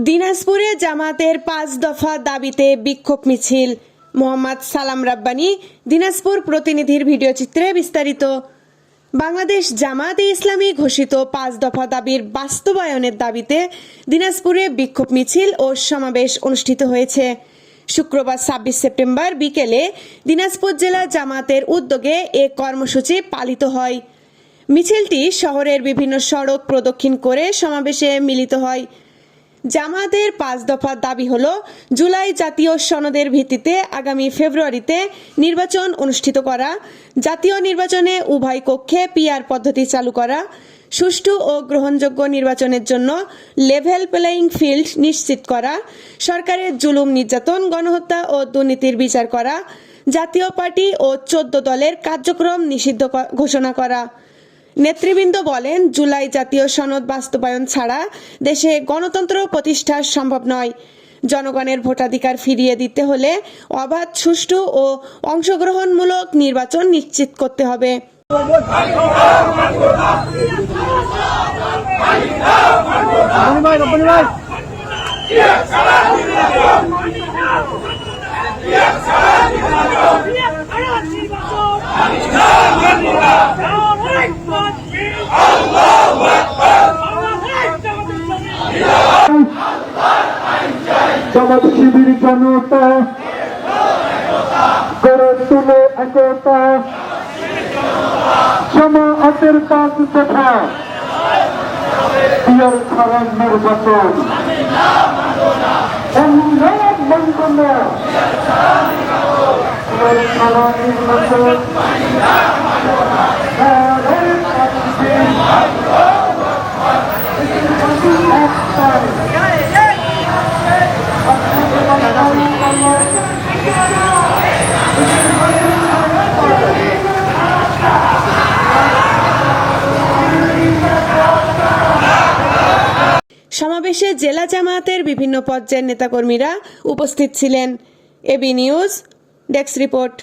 দিনাজপুরে জামাতের 5 দফা দাবিতে বিক্ষোভ মিছিল। মোহাম্মদ সালাম রাব্বানী, দিনাজপুর প্রতিনিধির ভিডিও চিত্রে বিস্তারিত। বাংলাদেশ জামাতে ইসলামী ঘোষিত 5 দফা দাবির বাস্তবায়নের দাবিতে দিনাজপুরে বিক্ষোভ মিছিল ও সমাবেশ অনুষ্ঠিত হয়েছে। শুক্রবার 26 সেপ্টেম্বর বিকেলে দিনাজপুর জেলা জামাতের উদ্যোগে এ কর্মসূচি পালিত হয়। মিছিলটি শহরের বিভিন্ন সড়ক প্রদক্ষিণ করে সমাবেশে মিলিত হয়। জামাতের 5 দফা দাবি হল জুলাই জাতীয় সনদের ভিত্তিতে আগামী ফেব্রুয়ারিতে নির্বাচন অনুষ্ঠিত করা, জাতীয় নির্বাচনে উভয় কক্ষে পিআর পদ্ধতি চালু করা, সুষ্ঠু ও গ্রহণযোগ্য নির্বাচনের জন্য লেভেল প্লেয়িং ফিল্ড নিশ্চিত করা, সরকারের জুলুম নির্যাতন, গণহত্যা ও দুর্নীতির বিচার করা, জাতীয় পার্টি ও 14 দলের কার্যক্রম নিষিদ্ধ ঘোষণা করা। নেতৃবৃন্দ বলেন, জুলাই জাতীয় সনদ বাস্তবায়ন ছাড়া দেশে গণতন্ত্র প্রতিষ্ঠা সম্ভব নয়। জনগণের ভোটাধিকার ফিরিয়ে দিতে হলে অবাধ, সুষ্ঠু ও অংশগ্রহণমূলক নির্বাচন নিশ্চিত করতে হবে। জামাত শিবির জনতা গড়ে তুলে একতা, জামাতের 5 দফা পিয়ার ছাড়া নির্বাচন সমাবেশে জেলা জামায়াতের বিভিন্ন পর্যায়ের নেতাকর্মীরা উপস্থিত ছিলেন। AB news desk report.